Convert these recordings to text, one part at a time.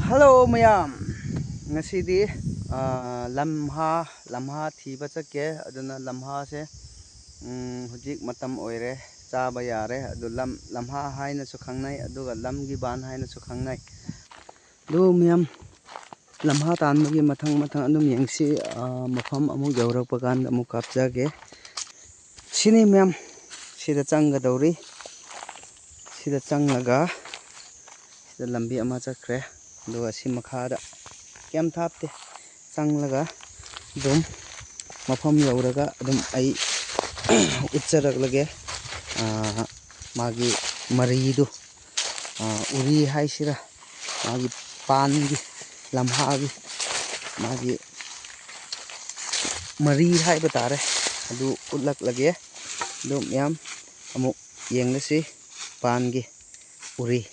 Hello mayam. Ngasidi lamha thiba chake aduna lamha se hujik matam oire chaba yare adu lamha haina su khangnai aduga lamgi ban haina su khangnai du mayam lamha tanmagi mathang adum yengsi mafam amuk yaurakpa kan amuk kapjage sini mayam sida changga dawri sida changlaga sida lambi ama chakre do si makhada kem thapte changlaga dum mafam yauraga dum ai utcharaklage magi maridu uri haisira magi pangi lamhagi magi mari haiba tare adu utlaklage dum yam amuk yenglasi pangi uri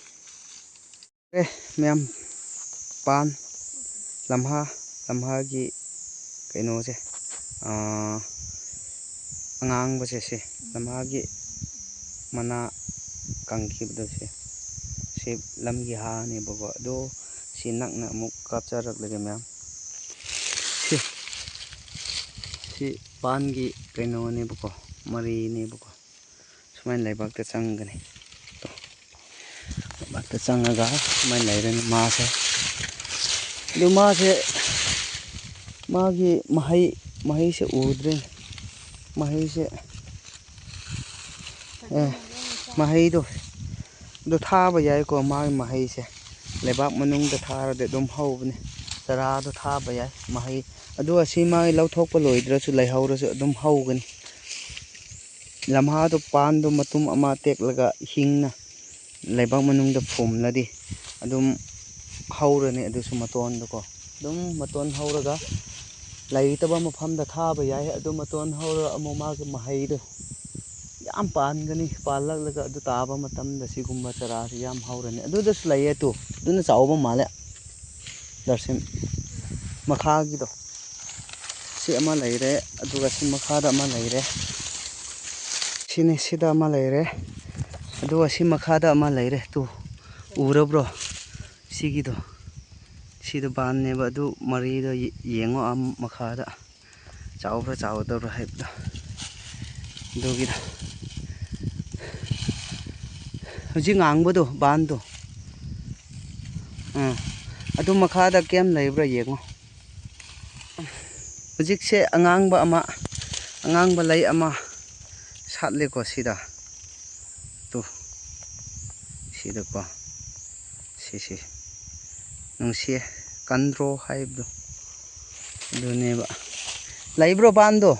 ma'am पान लम्हा की कहीं से अंगांग बसे से लम्हा की मना कंकीबदो से लम की हाने बगो दो सी नकना अमुक कापचारक लगे मैम सी पान की कहीं ने बको मरी ने बको सुमाइन लाइबाक चंगने बात चंगा मैं लेरन मासे दो मासे मागी मही से उद्रे मही से मही दो थाबा याय को मागी मही से लेबाक मनुंग द थार दे दुम हौबने तरा दो थाबा याय मही अदो असी मागी लौथोकपा लोइद्रसु लैहौरसु दुम हौगनी लम्हा दो पान दो मतुम अमा टेकलगा हिंगना लेबाक मनुंग फुमलदी अदुम हौरने अदुसु मतोन दको दुम मतोन हौरगा लैतबा मफम द थाबा याय अदु मतोन हौर अमु मागे महैदो याम पानगनी पाललगा अदु ताबा मतम द सिगुम्बा चरा याम हौरने अदुदसु लैये तु दुना चावबा माले दर्शन मखागिदो सि अमा लैरे अदुगा सि मखादा अमा लैरे सिने सिदा अमा लैरे अदो असी मखादा अमा लैरे तु उरब्रो सिगिदो सिदो बाननेबा अदु मरीदो येंगो मखादा चावब्रा चावदब्रा हाइबदो दोगिदा हुजि ngangbado बानदो अदु मखादा केम लैब्रा येंगो हुजिकसे अंगांगबा लै अमा सातलेको सिदा तो सिदको सिसि नुंसिए कंद्रो हाइबदो दुनेबा लाइब्रो बांदो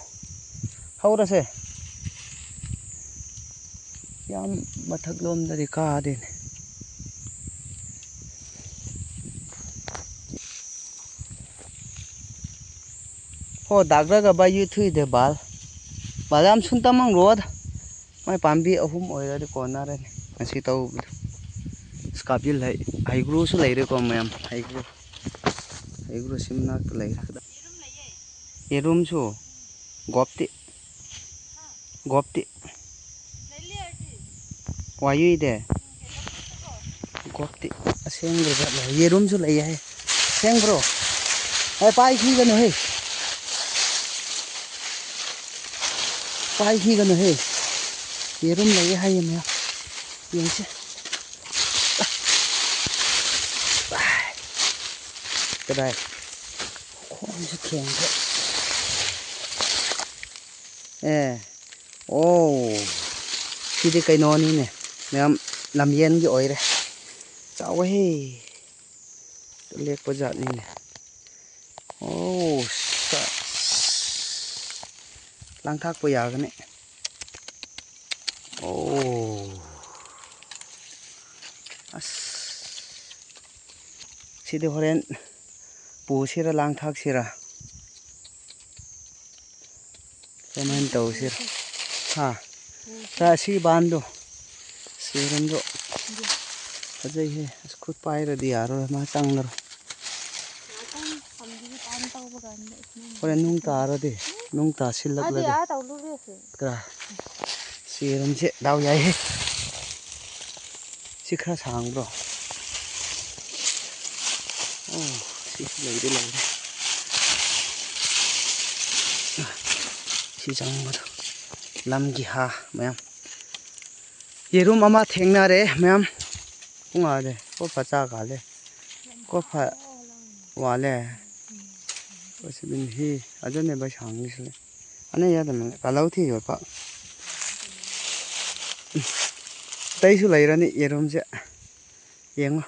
हौरसे याम मथक लोमदरी कादेने हो दागरागा बायु थुइदे बालाम सुनतामंग रोड मैं पाम्बी अहुम ओइरादि कोनारेने मसी तौबदो स्कापिल है हाइग्रुसु लैरे को मैम हाइग्रु सिमनाक लैरे येरुमसु गोप्ति वायु दे गोप्ति असेंग्रो जाले येरुमसु लै है सेंग्रो है पाई खीगनो है पाई खीगनो है येरुम लै है मैं येंसे कदाय खोंसे खेंगे ओ सिदि कैनोनी ने मैम लमयेन की ओइरे चावे लेक पजानी ने ओ लांथाक प यागने ओ अस सिदि होरेन पुसिरा लांथाक सिरा पेमेंट तौसिरा हाँ सी बांधो सीरंदो अजय है खुद पायरा दिया रो मा चंगरो और नुंग तारो दे नुंग तासिल लग लगे करा सीरम से दाव जाए है सिखरा सांग ब्रो ꯑꯣ ꯁꯤꯁꯨ ꯂꯩꯗꯤ ꯂꯩꯔꯦ ꯁꯤ ꯆꯪꯕꯗꯣ ꯂꯝꯒꯤ ꯍꯥ ꯃꯌꯥꯝ ꯌꯦꯔꯨꯝ ꯑꯃ ꯊꯦꯡꯅꯔꯦ ꯃꯌꯥꯝ ꯄꯨꯡꯉꯥꯗꯦ ꯀꯣꯐꯥ ꯆꯥ ꯀꯥꯂꯦ ꯀꯣꯐꯥ ꯋꯥꯂꯦ ꯀꯣꯁꯤꯕꯤꯟ ꯍꯤ ꯑꯗꯨꯅꯦ ꯕꯥꯏ ꯁꯥꯡꯉꯤꯁꯤꯅꯦ ꯑꯅ ꯌꯥꯗꯅ ꯀꯥꯂꯧ ꯊꯤꯌꯣ ꯄꯥꯛ ꯑꯇꯩꯁꯨ ꯂꯩꯔꯅꯤ ꯌꯦꯔꯨꯝꯁꯦ ꯌꯦꯡꯉꯣ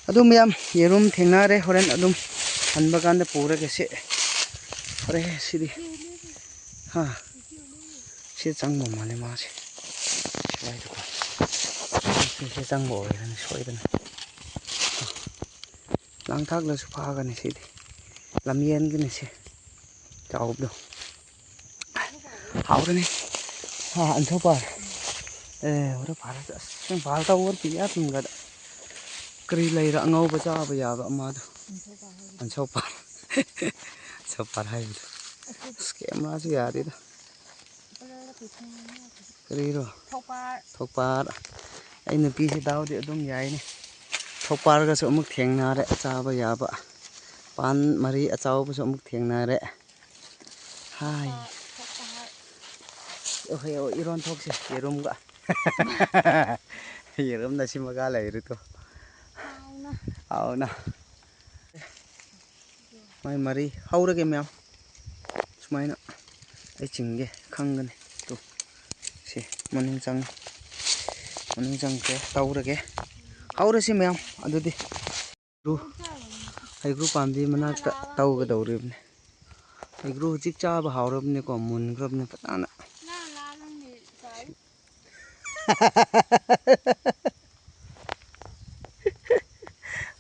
ꯑꯗꯨ ꯃꯌꯥꯝ ꯌꯦꯔꯨꯝ ꯊꯦꯡꯅꯔꯦ ꯍꯣꯔꯦꯟ ꯑꯗꯨꯝ ꯍꯟꯕ ꯀꯥꯟꯗ ꯄꯨꯔꯒꯦ ꯁꯤ ꯐꯔꯦ ꯁꯤꯗꯤ ꯍꯥ ꯁꯤ ꯆꯪꯕ ꯃꯥꯜꯂꯦ ꯃꯥꯁꯦ ꯁ꯭ꯋꯥꯏꯗꯀꯣ ꯁꯤꯁꯦ ꯆꯪꯕ ꯑꯣꯏꯔꯅꯤ ꯁꯣꯏꯗꯅ ꯂꯥꯡꯊꯥꯛꯂꯁꯨ ꯐꯥꯒꯅꯤ ꯁꯤꯗꯤ ꯂꯝꯌꯦꯟꯒꯅꯤ ꯁꯤ ꯆꯥꯎꯕꯗꯣ ꯍꯥꯎꯔꯅꯤ ꯍꯥ ꯑꯟꯊꯣꯛꯄ ꯍꯣꯔꯦꯟ ꯐꯥꯔꯁꯨ ꯑꯁ ꯅꯪ ꯐꯥꯜ ꯇꯧꯕ ꯄꯤꯌꯥ ꯇꯨꯡꯒꯗ ꯀꯔꯤ ꯂꯩꯔ ꯑꯉꯧꯕ ꯆꯥꯕ ꯌꯥꯕ ꯑꯃꯗꯣ ꯑꯟꯁꯣꯄꯥ ꯁꯣꯄꯥꯔ ꯍꯥꯏꯕꯗꯣ ꯑꯁ ꯀꯦꯃꯦꯔꯥꯁꯨ ꯌꯥꯗꯦꯗ ꯀꯔꯤꯔꯣ ꯊꯣꯛꯄꯥꯔ ꯑꯩ ꯅꯨꯄꯤꯁꯤ ꯗꯥꯎꯗꯤ ꯑꯗꯨꯝ ꯌꯥꯏꯅꯦ ꯊꯣꯛꯄꯥꯔꯒꯁꯨ ꯑꯃꯨꯛ ꯊꯦꯡꯅꯔꯦ ꯆꯥꯕ ꯌꯥꯕ ꯄꯥꯟ ꯃꯔꯤ ꯑꯆꯧꯕꯁꯨ ꯑꯃꯨꯛ ꯊꯦꯡꯅꯔꯦ ꯍꯥꯏ ꯑꯣꯍꯣꯏ ꯏꯔꯣꯟ ꯊꯣꯛꯁꯦ ꯌꯦꯔꯨꯝꯒ ꯌꯦꯔꯨꯝꯅ ꯁꯤ ꯃꯒꯥ ꯂꯩꯔꯤꯗꯣ ꯍꯥꯎꯅ ꯃꯣꯏ ꯃꯔꯤ ꯍꯧꯔꯒꯦ ꯃꯌꯥꯝ ꯁꯨꯃꯥꯏꯅ ꯑꯩ ꯆꯤꯡꯒꯦ ꯈꯪꯒꯅꯤ ꯇꯨ ꯁꯤ ꯃꯅꯨꯡ ꯆꯪꯈ꯭ꯔꯦ ꯇꯧꯔꯒꯦ ꯍꯧꯔꯁꯤ ꯃꯌꯥꯝ ꯑꯗꯨꯗꯤ ꯍꯩꯒ꯭ꯔꯨ ꯄꯥꯝꯕꯤ ꯃꯅꯥꯛꯇ ꯇꯧꯒꯗꯧꯔꯤꯕꯅꯤ ꯍꯩꯒ꯭ꯔꯨ ꯍꯧꯖꯤꯛ ꯆꯥꯕ ꯍꯥꯎꯔꯕꯅꯤꯀꯣ ꯃꯨꯟꯈ꯭ꯔꯕꯅꯤ ꯐꯖꯅ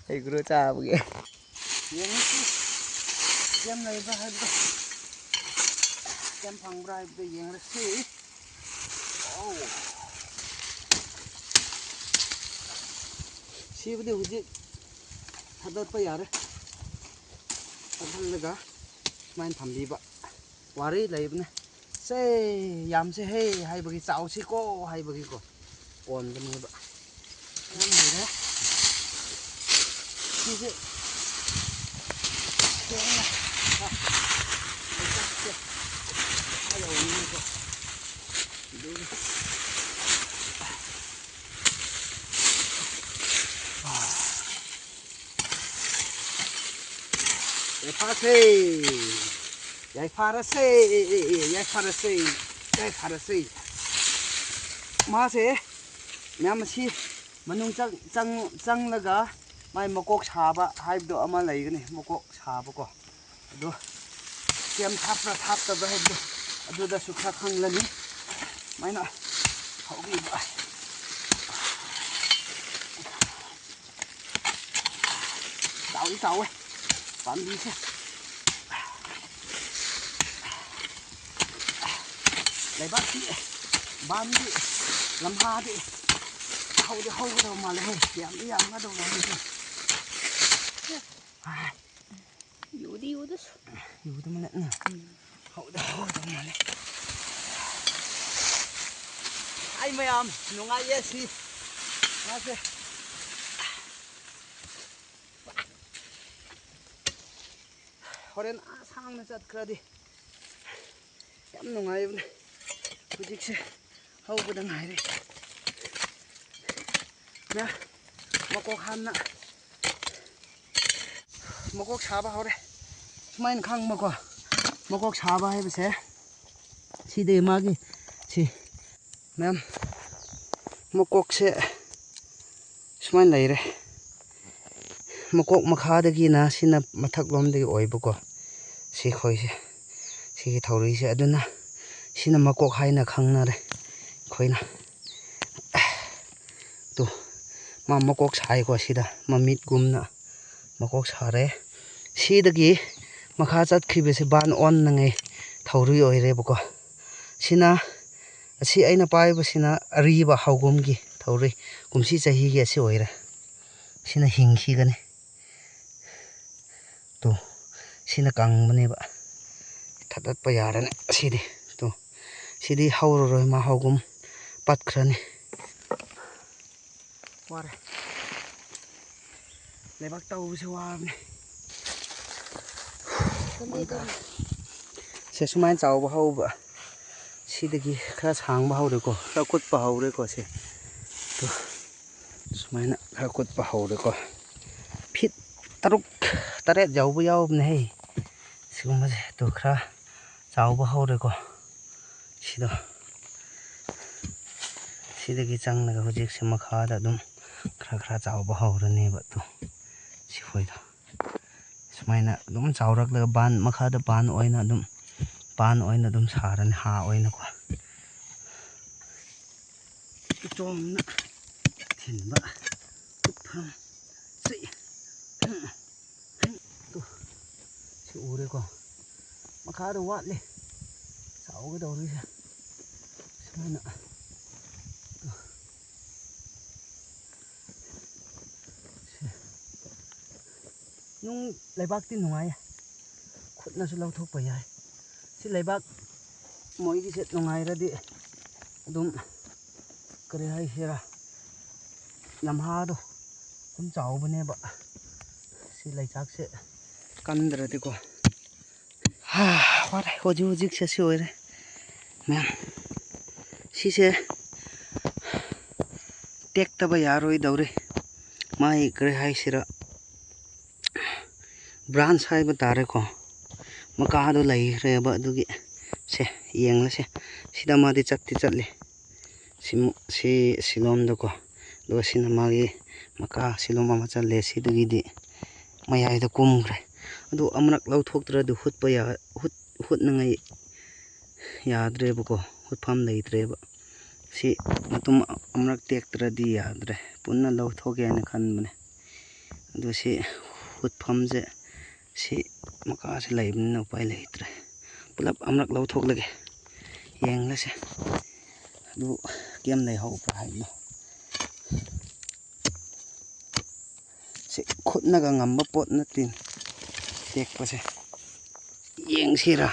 ꯍꯩꯒ꯭ꯔꯨ ꯆꯥꯕꯒꯤ ꯌꯦꯡꯉꯁꯤ ꯌꯥꯝ ꯂꯩꯕ꯭ꯔꯥ ꯍꯥꯏꯕꯗꯣ ꯌꯥꯝ ꯐꯪꯕ꯭ꯔꯥ ꯍꯥꯏꯕꯗꯣ ꯌꯦꯡꯉꯁꯤ ꯁꯤꯕꯨꯗꯤ ꯍꯧꯖꯤꯛ ꯊꯥꯗꯠꯄ ꯌꯥꯔꯦ ꯊꯥꯗꯠꯂꯒ ꯁꯨꯃꯥꯏꯅ ꯊꯝꯕꯤꯕ ꯋꯥꯔꯤ ꯂꯩꯕꯅꯦ ꯁꯦ ꯌꯥꯝꯁꯦ ꯍꯦ ꯍꯥꯏꯕꯒꯤ ꯆꯥꯎꯁꯤꯀꯣ ꯍꯥꯏꯕꯒꯤꯀꯣ ꯑꯣꯟꯕꯅꯦꯕ ꯌꯥꯝ ꯂꯩꯔꯦ ꯁꯤꯁꯦ ꯌꯥꯏꯐꯔꯁꯦ ꯃꯥꯁꯦ ꯃꯌꯥꯝ ꯑꯁꯤ ꯃꯅꯨꯡ ꯆꯪꯂꯒ ꯃꯥꯏ ꯃꯀꯣꯛ ꯁꯥꯕ ꯍꯥꯏꯕꯗꯣ ꯑꯃ ꯂꯩꯒꯅꯤ ꯃꯀꯣꯛ ꯁꯥꯕꯀꯣ ꯑꯗꯣ ꯀꯦꯝ ꯊꯥꯞꯄ꯭ꯔꯥ ꯊꯥꯞꯇꯕ꯭ꯔꯥ ꯍꯥꯏꯕꯗꯣ ꯑꯗꯨꯗꯁꯨ ꯈꯔ ꯈꯪꯂꯅꯤ ꯁꯨꯃꯥꯏꯅ ꯍꯧꯕꯤꯕ ꯆꯥꯎꯋꯦ ꯄꯥꯝꯕꯤꯁꯦ ꯂꯩꯕꯥꯛꯇꯤ ꯕꯥꯝꯗꯤ ꯂꯝꯍꯥꯗꯤ ꯍꯧꯒꯗꯧꯕ ꯃꯥꯜꯂꯦ ꯌꯥꯝꯗꯤ ꯌꯥꯝꯒꯗꯧꯕ ꯃꯥꯜꯂꯦ ꯌꯨꯗꯃꯅ ꯍꯧꯒꯗꯧꯕ ꯃꯥꯜꯂꯦ ꯑꯩ ꯃꯌꯥꯝ ꯅꯨꯡꯉꯥꯏꯌꯦ ꯁꯤ ꯃꯥꯁꯦ ꯍꯣꯔꯦꯟ ꯑꯁꯥꯡꯅ ꯆꯠꯈ꯭ꯔꯗꯤ ꯌꯥꯝ ꯅꯨꯡꯉꯥꯏꯕꯅꯦ ꯍꯧꯖꯤꯛꯁꯦ ꯍꯧꯕꯗ ꯉꯥꯏꯔꯦ ꯃꯀꯣꯛ ꯍꯥꯟꯅ ꯃꯀꯣꯛ ꯁꯥꯕ ꯍꯧꯔꯦ ꯁꯨꯃꯥꯏꯅ ꯈꯪꯕꯀꯣ ꯃꯀꯣꯛ ꯁꯥꯕ ꯍꯥꯏꯕꯁꯦ ꯁꯤꯗꯤ ꯃꯥꯒꯤ ꯁꯤ ꯃꯌꯥꯝ ꯃꯀꯣꯛꯁꯦ ꯁꯨꯃꯥꯏꯅ ꯂꯩꯔꯦ ꯃꯀꯣꯛ ꯃꯈꯥꯗꯒꯤꯅ ꯁꯤꯅ ꯃꯊꯛꯂꯣꯝꯗꯒꯤ ꯑꯣꯏꯕꯀꯣ ꯁꯤ ꯈꯣꯏꯁꯦ ꯁꯤꯒꯤ ꯊꯧꯔꯤꯁꯦ ꯑꯗꯨꯅ ꯁꯤꯅ ꯃꯀꯣꯛ ꯍꯥꯏꯅ ꯈꯪꯅꯔꯦ ꯑꯩꯈꯣꯏꯅ ꯇꯨ ꯃꯥ ꯃꯀꯣꯛ ꯁꯥꯏꯀꯣ ꯁꯤꯗ ꯃꯃꯤꯠꯒꯨꯝꯅ ꯃꯀꯣꯛ ꯁꯥꯔꯦ ꯁꯤꯗꯒꯤ ꯃꯈꯥ ꯆꯠꯈꯤꯕꯁꯦ ꯕꯥꯟ ꯑꯣꯟꯅꯉꯩ ꯊꯧꯔꯤ ꯑꯣꯏꯔꯦꯕꯀꯣ ꯁꯤꯅ ꯑꯁꯤ ꯑꯩꯅ ꯄꯥꯏꯕꯁꯤꯅ ꯑꯔꯤꯕ ꯍꯧꯒꯨꯝꯒꯤ ꯊꯧꯔꯤ ꯀꯨꯝꯁꯤ ꯆꯍꯤꯒꯤ ꯑꯁꯤ ꯑꯣꯏꯔꯦ ꯁꯤꯅ ꯍꯤꯡꯈꯤꯒꯅꯤ ꯇꯨ ꯁꯤꯅ ꯀꯪꯕꯅꯦꯕ ꯊꯥꯗꯠꯄ ꯌꯥꯔꯅꯤ ꯑꯁꯤꯗꯤ ꯇꯨ ꯁꯤꯗꯤ ꯍꯧꯔꯔꯣꯏ ꯃꯥ ꯍꯧꯒꯨꯝ ꯄꯠꯈ꯭ꯔꯅꯤ ꯋꯥꯔꯦ ꯂꯩꯕꯥꯛ ꯇꯧꯕꯁꯦ ꯋꯥꯕꯅꯦ ꯁꯦ ꯁꯨꯃꯥꯏꯅ ꯆꯥꯎꯕ ꯍꯧꯕ ꯁꯤꯗꯒꯤ ꯈꯔ ꯁꯥꯡꯕ ꯍꯧꯔꯦꯀꯣ ꯈꯔ ꯀꯨꯠꯄ ꯍꯧꯔꯦꯀꯣ ꯁꯦ ꯁꯨꯃꯥꯏꯅ ꯈꯔ ꯀꯨꯠꯄ ꯍꯧꯔꯦꯀꯣ ꯐꯤꯠ 6-7 ꯌꯧꯕ ꯌꯥꯎꯕꯅꯦ ꯁꯤꯒꯨꯝꯕꯁꯦ ꯑꯗꯨ ꯈꯔ ꯆꯥꯎꯕ ꯍꯧꯔꯦꯀꯣ ꯁꯤꯗꯣ ꯁꯤꯗꯒꯤ ꯆꯪꯂꯒ ꯍꯧꯖꯤꯛꯁꯦ ꯃꯈꯥꯗ ꯑꯗꯨꯝ ꯈꯔ ꯆꯥꯎꯕ ꯍꯧꯔꯅꯦꯕ ꯑꯗꯨ ꯁꯤꯈꯣꯏꯗꯣ ꯁꯨꯃꯥꯏꯅ ꯑꯗꯨꯝ ꯆꯥꯎꯔꯛꯂꯒ ꯕꯥꯟ ꯃꯈꯥꯗ ꯄꯥꯟ ꯑꯣꯏꯅ ꯑꯗꯨꯝ ꯁꯥꯔꯅꯤ ꯍꯥ ꯑꯣꯏꯅꯀꯣ ꯎꯇꯣꯡꯅ ꯊꯤꯟꯕ ꯎꯠꯐꯝ ꯁꯤ ꯎꯔꯦꯀꯣ ꯃꯈꯥꯗ ꯋꯥꯠꯂꯤ ꯆꯥꯎꯒꯗꯧꯔꯤꯁꯦ ꯁꯨꯃꯥꯏꯅ ꯅꯨꯡ ꯂꯩꯕꯥꯛꯇꯤ ꯅꯨꯡꯉꯥꯏꯌꯦ ꯈꯨꯠꯅꯁꯨ ꯂꯧꯊꯣꯛꯄ ꯌꯥꯏ ꯁꯤ ꯂꯩꯕꯥꯛ ꯃꯣꯏꯒꯤꯁꯦ ꯅꯨꯡꯉꯥꯏꯔꯗꯤ ꯑꯗꯨꯝ ꯀꯔꯤ ꯍꯥꯏꯁꯤꯔꯥ ꯂꯝꯍꯥꯗꯣ ꯑꯗꯨꯝ ꯆꯥꯎꯕꯅꯦꯕ ꯁꯤ ꯂꯩꯆꯥꯛꯁꯦ ꯀꯟꯗ꯭ꯔꯗꯤꯀꯣ ꯋꯥꯔꯦ ꯍꯧꯖꯤꯛꯁꯦ ꯁꯤ ꯑꯣꯏꯔꯦ ꯃꯌꯥꯝ ꯁꯤꯁꯦ ꯇꯦꯛꯇꯕ ꯌꯥꯔꯣꯏꯗꯧꯔꯤ ꯃꯥꯒꯤ ꯀꯔꯤ ꯍꯥꯏꯁꯤꯔꯥ ꯕ꯭ꯔꯥꯟꯁ ꯍꯥꯏꯕ ꯇꯥꯔꯦꯀꯣ ꯃꯀꯥꯗꯣ ꯂꯩꯈ꯭ꯔꯦꯕ ꯑꯗꯨꯒꯤ ꯁꯦ ꯌꯦꯡꯂꯁꯦ ꯁꯤꯗ ꯃꯥꯗꯤ ꯆꯠꯂꯤ ꯁꯤꯂꯣꯝꯗꯀꯣ ꯑꯗꯨꯒ ꯁꯤꯅ ꯃꯥꯒꯤ ꯃꯀꯥ ꯁꯤꯂꯣꯝ ꯑꯃ ꯆꯠꯂꯦ ꯁꯤꯗꯒꯤꯗꯤ ꯃꯌꯥꯏꯗ ꯀꯨꯝꯈ꯭ꯔꯦ ꯑꯗꯨ ꯑꯃꯔꯛ ꯂꯧꯊꯣꯛꯇ꯭ꯔꯗꯤ ꯍꯨꯠꯅꯉꯥꯏ ꯌꯥꯗ꯭ꯔꯦꯕꯀꯣ ꯍꯨꯠꯐꯝ ꯂꯩꯇ꯭ꯔꯦꯕ ꯁꯤ ꯃꯇꯨꯝ ꯑꯃꯔꯛ ꯇꯦꯛꯇ꯭ꯔꯗꯤ ꯌꯥꯗ꯭ꯔꯦ ꯄꯨꯟꯅ ꯂꯧꯊꯣꯛꯀꯦ ꯍꯥꯏꯅ ꯈꯟꯕꯅꯦ ꯑꯗꯨ ꯁꯤ ꯍꯨꯠꯐꯝꯁꯦ ꯁꯤ ꯃꯀꯥꯁꯦ ꯂꯩꯕꯅꯤꯅ ꯎꯄꯥꯏ ꯂꯩꯇ꯭ꯔꯦ ꯄꯨꯂꯞ ꯑꯃꯔꯛ ꯂꯧꯊꯣꯛꯂꯒꯦ ꯌꯦꯡꯂꯁꯦ ꯑꯗꯨ ꯀꯦꯝ ꯂꯩꯍꯧꯕ꯭ꯔꯥ ꯍꯥꯏꯕꯗꯣ ꯁꯤ ꯈꯨꯠꯅꯒ ꯉꯝꯕ ꯄꯣꯠ ꯅꯠꯇꯦ ꯇꯦꯛꯄꯁꯦ ꯌꯦꯡꯁꯤꯔꯥ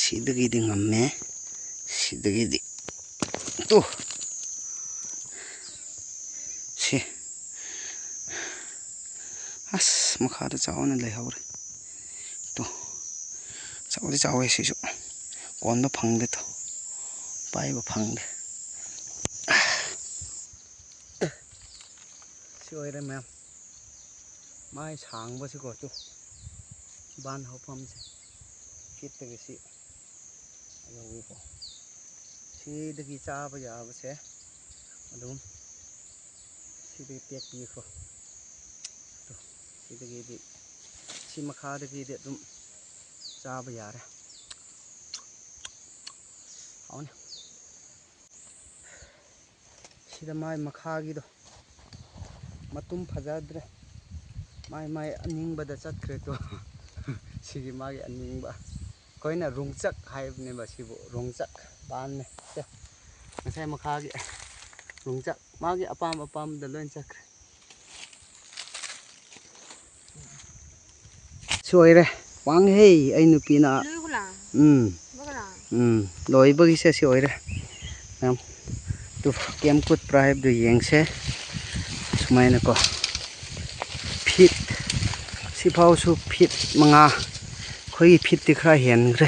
ꯁꯤꯗꯒꯤꯗꯤ ꯉꯝꯃꯦ ꯁꯤꯗꯒꯤꯗꯤ ꯁꯤ ꯑꯁ ꯃꯈꯥꯗ ꯆꯥꯎꯅ ꯂꯩꯍꯧꯔꯦ ꯆꯥꯎꯗꯤ ꯆꯥꯎꯋꯦ ꯁꯤꯁꯨ ꯀꯣꯟꯕ ꯐꯪꯗꯦ ꯄꯥꯏꯕ ꯐꯪꯗꯦ ꯁꯤ ꯑꯣꯏꯔꯦ ꯃꯌꯥꯝ ꯃꯥꯏ ꯁꯥꯡꯕꯁꯤꯀꯣ ꯕꯥꯟ ꯍꯧꯐꯝꯁꯦ ꯐꯤꯠꯇꯒꯤ ꯁꯤ ꯌꯧꯋꯤꯀꯣ ꯁꯤꯗꯒꯤ ꯆꯥꯕ ꯌꯥꯕꯁꯦ ꯑꯗꯨꯝ ꯁꯤꯗꯒꯤ ꯇꯦꯛꯄꯤꯈ꯭ꯔꯣ ꯁꯤꯗꯒꯤꯗꯤ ꯁꯤ ꯃꯈꯥꯗꯒꯤꯗꯤ ꯑꯗꯨꯝ ꯆꯥꯕ ꯌꯥꯔꯦ ꯍꯥꯎꯅꯤ ꯁꯤꯗ ꯃꯥꯏ ꯃꯈꯥꯒꯤꯗꯣ ꯃꯇꯨꯝ ꯐꯖꯗ꯭ꯔꯦ ꯃꯥꯏ ꯑꯅꯤꯡꯕꯗ ꯆꯠꯈ꯭ꯔꯦꯗꯣ ꯁꯤꯒꯤ ꯃꯥꯒꯤ ꯑꯅꯤꯡꯕ ꯑꯩꯈꯣꯏꯅ ꯔꯣꯡꯆꯛ ꯍꯥꯏꯕꯅꯦꯕ ꯁꯤꯕꯨ ꯔꯣꯡꯆꯛ ꯕꯥꯟꯅꯦ ꯉꯁꯥꯏ ꯃꯈꯥꯒꯤ ꯔꯣꯡꯆꯛ ꯃꯥꯒꯤ ꯑꯄꯥꯝꯕꯗ ꯂꯣꯏ ꯆꯠꯈ꯭ꯔꯦ ꯁꯤ ꯑꯣꯏꯔꯦ ꯋꯥꯡꯍꯦ ꯑꯩ ꯅꯨꯄꯤꯅ ꯂꯣꯏꯕꯒꯤꯁꯦ ꯁꯤ ꯑꯣꯏꯔꯦ ꯃꯌꯥꯝ ꯑꯗꯨ ꯀꯦꯝ ꯀꯨꯠꯄ꯭ꯔꯥ ꯍꯥꯏꯕꯗꯨ ꯌꯦꯡꯁꯦ ꯁꯨꯃꯥꯏꯅꯀꯣ ꯐꯤꯠ ꯁꯤꯐꯥꯎꯁꯨ ꯐꯤꯠ 5 ꯑꯩꯈꯣꯏꯒꯤ ꯐꯤꯠꯇꯤ ꯈꯔ ꯍꯦꯟꯈ꯭ꯔꯦ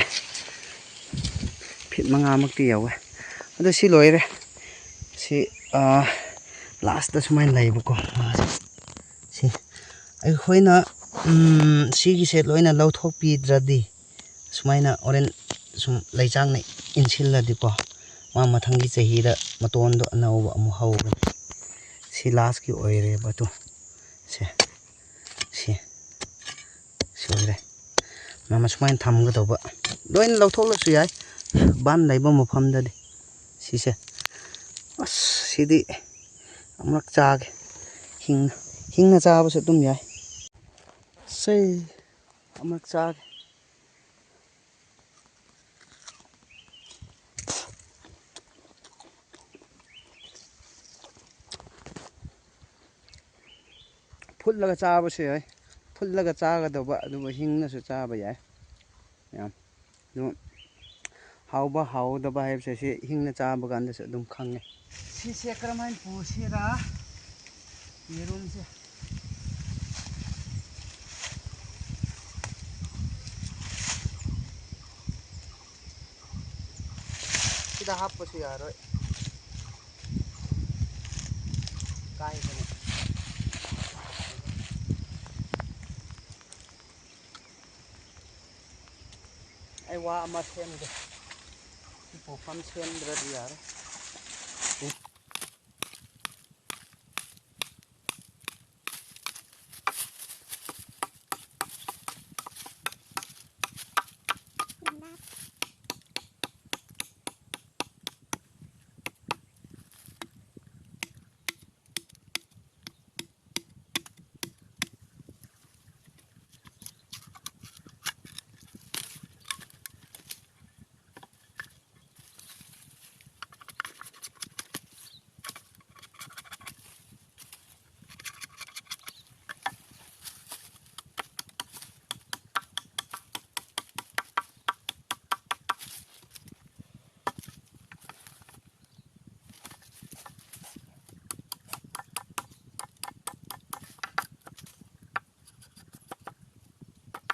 ꯐꯤꯠ 5ꯃꯛꯇꯤ ꯌꯧꯋꯦ ꯑꯗꯨ ꯁꯤ ꯂꯣꯏꯔꯦ ꯁꯤ ꯂꯥꯁꯇ ꯁꯨꯃꯥꯏꯅ ꯂꯩꯕꯀꯣ ꯁꯤ ꯑꯩꯈꯣꯏꯅ ꯁꯤꯒꯤꯁꯦ ꯂꯣꯏꯅ ꯂꯧꯊꯣꯛꯄꯤꯗ꯭ꯔꯗꯤ ꯁꯨꯃꯥꯏꯅ ꯍꯣꯔꯦꯟ ꯁꯨꯝ ꯂꯩꯆꯥꯛꯅ ꯏꯟꯁꯤꯜꯂꯗꯤꯀꯣ ꯃꯥ ꯃꯊꯪꯒꯤ ꯆꯍꯤꯗ ꯃꯇꯣꯟꯗꯣ ꯑꯅꯧꯕ ꯑꯃꯨꯛ ꯍꯧꯒꯅꯤ ꯁꯤ ꯂꯥꯁꯀꯤ ꯑꯣꯏꯔꯦꯕ ꯁꯤ ꯑꯣꯏꯔꯦ ꯃꯥ ꯁꯨꯃꯥꯏꯅ ꯊꯝꯒꯗꯧꯕ ꯂꯣꯏꯅ ꯂꯧꯊꯣꯛꯂꯁꯨ ꯌꯥꯏ ꯕꯥꯟ ꯂꯩꯕ ꯃꯐꯝꯗꯗꯤ ꯁꯤꯁꯦ ꯑꯁ ꯁꯤꯗꯤ ꯑꯃꯨꯔꯛ ꯆꯥꯒꯦ ꯍꯤꯡꯅ ꯆꯥꯕꯁꯨ ꯑꯗꯨꯝ ꯌꯥꯏ ꯑꯃꯨꯔꯛ ꯆꯥꯒꯦ ꯐꯨꯠꯂꯒ ꯆꯥꯕꯁꯨ ꯌꯥꯏ ꯐꯨꯠꯂꯒ ꯆꯥꯒꯗꯧꯕ ꯑꯗꯨꯕꯨ ꯍꯤꯡꯅꯁꯨ ꯆꯥꯕ ꯌꯥꯏ ꯃꯌꯥꯝ ꯑꯗꯨ ꯍꯥꯎꯕ ꯍꯥꯎꯗꯕ ꯍꯥꯏꯕꯁꯦ ꯁꯤ ꯍꯤꯡꯅ ꯆꯥꯕ ꯀꯥꯟꯗꯁꯨ ꯑꯗꯨꯝ ꯈꯪꯉꯦ ꯁꯤꯁꯦ ꯀꯔꯝꯍꯥꯏꯅ ꯄꯨꯁꯤꯔꯥ ꯌꯦꯔꯨꯝꯁꯦ ꯁꯤꯗ ꯍꯥꯞꯄꯁꯨ ꯌꯥꯔꯣꯏ ꯀꯥꯏꯕꯅꯦ ꯑꯩ ꯋꯥ ꯑꯃ ꯁꯦꯝꯒꯦ ꯁꯤ ꯄꯨꯐꯝ ꯁꯦꯝꯗ꯭ꯔꯗꯤ ꯌꯥꯔꯣꯏ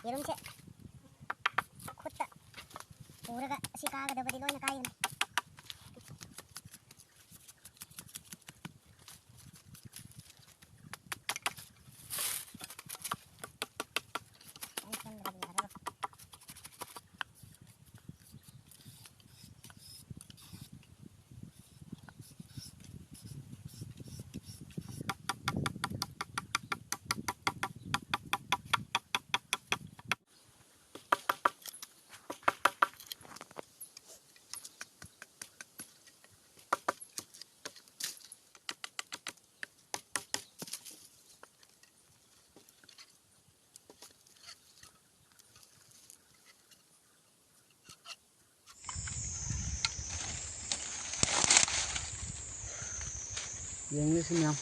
ꯌꯦꯔꯨꯝꯁꯦ ꯈꯨꯠꯇ ꯄꯨꯔꯒ ꯑꯁꯤ ꯀꯥꯒꯗꯕꯗꯤ ꯂꯣꯏꯅ ꯀꯥꯏꯒꯅꯤ ꯌꯦꯡꯂꯤꯁꯤ ꯃꯌꯥꯝ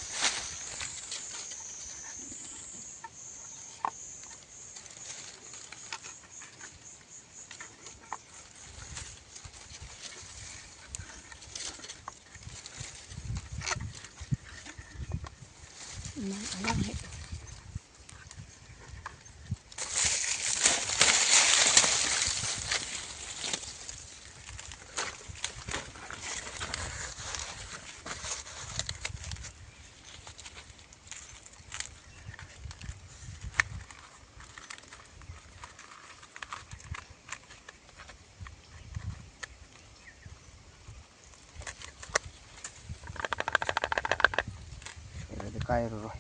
ꯀꯥꯏꯔꯔꯣꯏ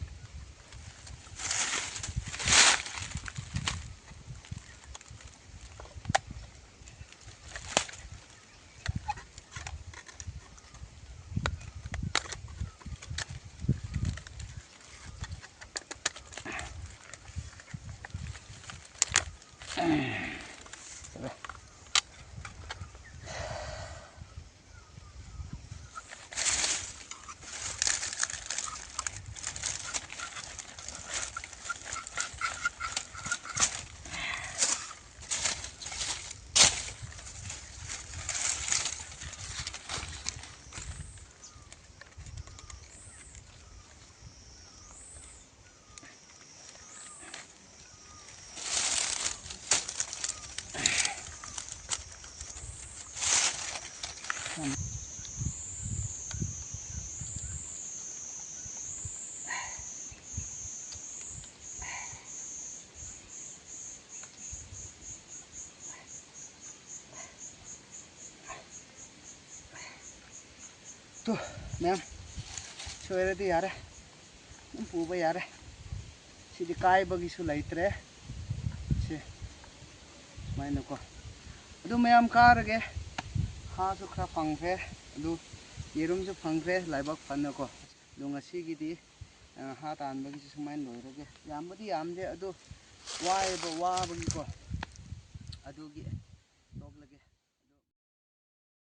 ꯇꯨ ꯃꯌꯥꯝ ꯁꯣꯏꯔꯗꯤ ꯌꯥꯔꯦ ꯑꯗꯨꯝ ꯄꯨꯕ ꯌꯥꯔꯦ ꯁꯤꯗꯤ ꯀꯥꯏꯕꯒꯤꯁꯨ ꯂꯩꯇ꯭ꯔꯦ ꯁꯤ ꯁꯨꯃꯥꯏꯅꯀꯣ ꯑꯗꯨ ꯃꯌꯥꯝ ꯀꯥꯔꯒꯦ ꯍꯥꯁꯨ ꯈꯔ ꯐꯪꯈ꯭ꯔꯦ ꯑꯗꯨ ꯌꯦꯔꯨꯝꯁꯨ ꯐꯪꯈ꯭ꯔꯦ ꯂꯥꯏꯕꯛ ꯐꯅꯀꯣ ꯑꯗꯨ ꯉꯁꯤꯒꯤꯗꯤ ꯍꯥ ꯇꯥꯟꯕꯒꯤꯁꯨ ꯁꯨꯃꯥꯏꯅ ꯂꯣꯏꯔꯒꯦ ꯌꯥꯝꯕꯗꯤ ꯌꯥꯝꯗꯦ ꯑꯗꯨ ꯋꯥꯏꯑꯦꯕ ꯋꯥꯕꯒꯤꯀꯣ ꯑꯗꯨꯒꯤ